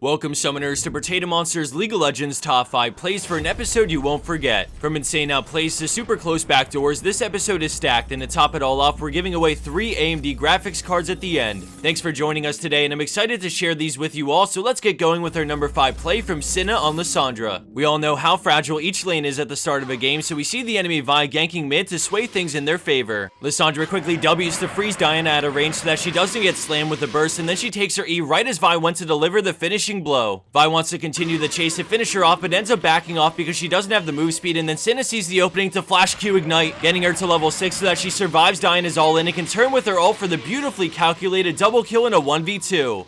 Welcome Summoners to Potato Monster's League of Legends Top 5 Plays for an episode you won't forget. From insane outplays to super close backdoors, this episode is stacked, and to top it all off, we're giving away 3 AMD graphics cards at the end. Thanks for joining us today, and I'm excited to share these with you all, so let's get going with our number 5 play from Senna on Lissandra. We all know how fragile each lane is at the start of a game, so we see the enemy Vi ganking mid to sway things in their favor. Lissandra quickly W's to freeze Diana at a range so that she doesn't get slammed with the burst, and then she takes her E right as Vi went to deliver the finishing blow. Vi wants to continue the chase to finish her off, but ends up backing off because she doesn't have the move speed, and then Senna sees the opening to flash Q Ignite, getting her to level 6 so that she survives Diana's all-in and can turn with her ult for the beautifully calculated double kill in a 1v2.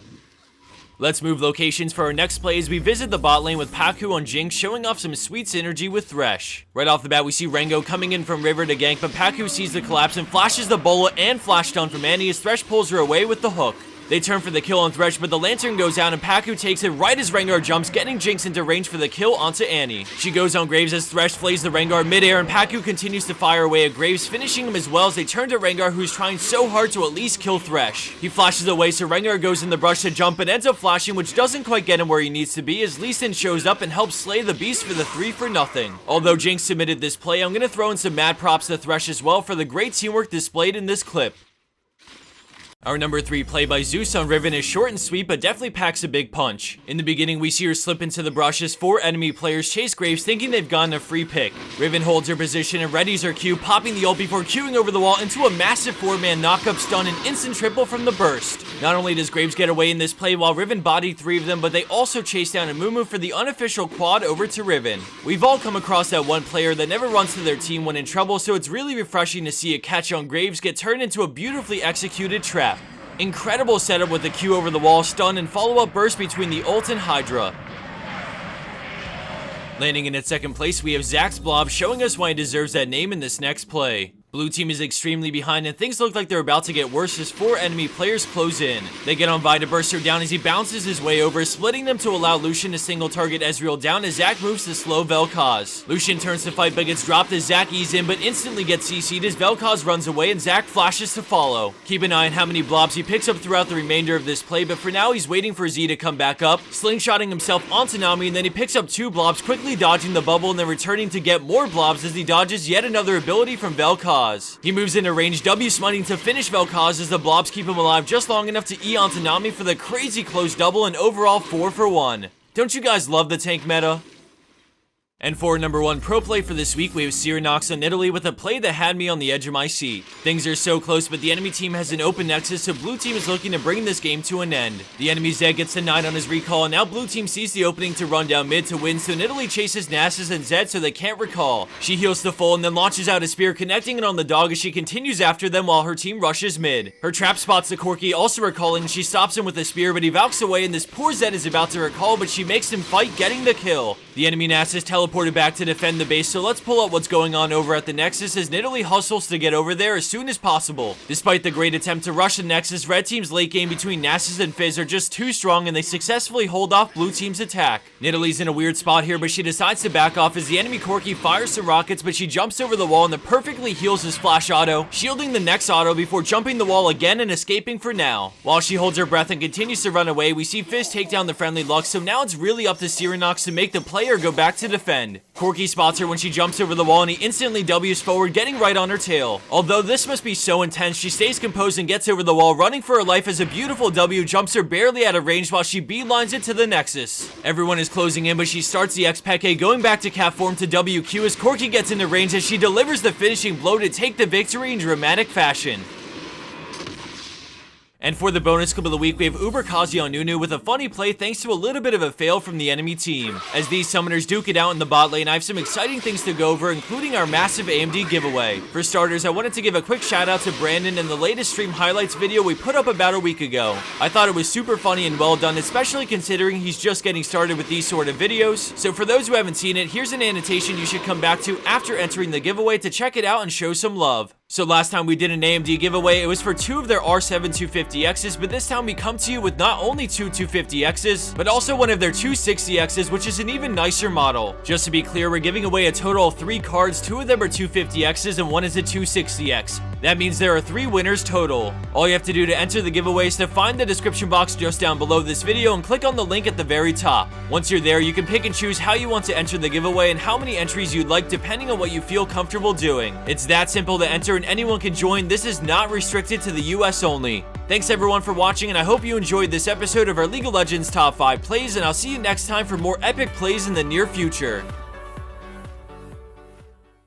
Let's move locations for our next play as we visit the bot lane with Paku on Jinx, showing off some sweet synergy with Thresh. Right off the bat, we see Rengo coming in from River to gank, but Paku sees the collapse and flashes the bola and flash stun from Annie as Thresh pulls her away with the hook. They turn for the kill on Thresh, but the lantern goes out and Paku takes it right as Rengar jumps, getting Jinx into range for the kill onto Annie. She goes on Graves as Thresh flays the Rengar midair, and Paku continues to fire away at Graves, finishing him as well as they turn to Rengar, who's trying so hard to at least kill Thresh. He flashes away, so Rengar goes in the brush to jump, but ends up flashing, which doesn't quite get him where he needs to be, as Lee Sin shows up and helps slay the beast for the 3 for nothing. Although Jinx submitted this play, I'm gonna throw in some mad props to Thresh as well for the great teamwork displayed in this clip. Our number 3 play by Zeus on Riven is short and sweet, but definitely packs a big punch. In the beginning, we see her slip into the brush as 4 enemy players chase Graves, thinking they've gotten a free pick. Riven holds her position and readies her Q, popping the ult before queuing over the wall into a massive 4-man knockup stun and instant triple from the burst. Not only does Graves get away in this play while Riven bodied 3 of them, but they also chase down Amumu for the unofficial quad over to Riven. We've all come across that one player that never runs to their team when in trouble, so it's really refreshing to see a catch on Graves get turned into a beautifully executed trap. Incredible setup with the Q over the wall, stun, and follow-up burst between the ult and Hydra. Landing in at second place, we have Zax's Blob, showing us why he deserves that name in this next play. Blue team is extremely behind, and things look like they're about to get worse as 4 enemy players close in. They get on Vi to burst her down as he bounces his way over, splitting them to allow Lucian to single target Ezreal down as Zac moves to slow Vel'Koz. Lucian turns to fight but gets dropped as Zac eases in, but instantly gets CC'd as Vel'Koz runs away and Zac flashes to follow. Keep an eye on how many blobs he picks up throughout the remainder of this play, but for now he's waiting for Z to come back up, slingshotting himself onto Nami, and then he picks up 2 blobs, quickly dodging the bubble and then returning to get more blobs as he dodges yet another ability from Vel'Koz. He moves into range, W smiting to finish Vel'Koz as the blobs keep him alive just long enough to E onto Nami for the crazy close double and overall 4 for 1. Don't you guys love the tank meta? And for number 1 pro play for this week, we have Cyronox on Italy with a play that had me on the edge of my seat. Things are so close, but the enemy team has an open nexus, so blue team is looking to bring this game to an end. The enemy Zed gets denied on his recall, and now blue team sees the opening to run down mid to win, so Italy chases Nasus and Zed so they can't recall. She heals to full and then launches out a spear, connecting it on the dog as she continues after them while her team rushes mid. Her trap spots the Corki, also recalling, and she stops him with a spear, but he valks away, and this poor Zed is about to recall, but she makes him fight, getting the kill. The enemy Nasus teleported back to defend the base, so let's pull up what's going on over at the Nexus as Nidalee hustles to get over there as soon as possible. Despite the great attempt to rush the Nexus, red team's late game between Nasus and Fizz are just too strong and they successfully hold off blue team's attack. Nidalee's in a weird spot here, but she decides to back off as the enemy Corki fires some rockets, but she jumps over the wall and then perfectly heals his flash auto, shielding the next auto before jumping the wall again and escaping for now. While she holds her breath and continues to run away, we see Fizz take down the friendly Lux, so now it's really up to Cyronox to make the player go back to defend. Corki spots her when she jumps over the wall and he instantly W's forward, getting right on her tail. Although this must be so intense, she stays composed and gets over the wall, running for her life as a beautiful W jumps her barely out of range while she beelines it to the Nexus. Everyone is closing in, but she starts the X-Peke, going back to cap form to WQ as Corki gets into range as she delivers the finishing blow to take the victory in dramatic fashion. And for the bonus clip of the week, we have Uber Kazi on Nunu with a funny play thanks to a little bit of a fail from the enemy team. As these summoners duke it out in the bot lane, I have some exciting things to go over, including our massive AMD giveaway. For starters, I wanted to give a quick shout out to Brandon in the latest stream highlights video we put up about a week ago. I thought it was super funny and well done, especially considering he's just getting started with these sort of videos. So for those who haven't seen it, here's an annotation you should come back to after entering the giveaway to check it out and show some love. So last time we did an AMD giveaway, it was for 2 of their R7 250Xs, but this time we come to you with not only 2 250Xs, but also one of their 260Xs, which is an even nicer model. Just to be clear, we're giving away a total of 3 cards, 2 of them are 250Xs and 1 is a 260X. That means there are 3 winners total. All you have to do to enter the giveaway is to find the description box just down below this video and click on the link at the very top. Once you're there, you can pick and choose how you want to enter the giveaway and how many entries you'd like depending on what you feel comfortable doing. It's that simple to enter and anyone can join. This is not restricted to the US only. Thanks everyone for watching, and I hope you enjoyed this episode of our League of Legends Top 5 plays, and I'll see you next time for more epic plays in the near future.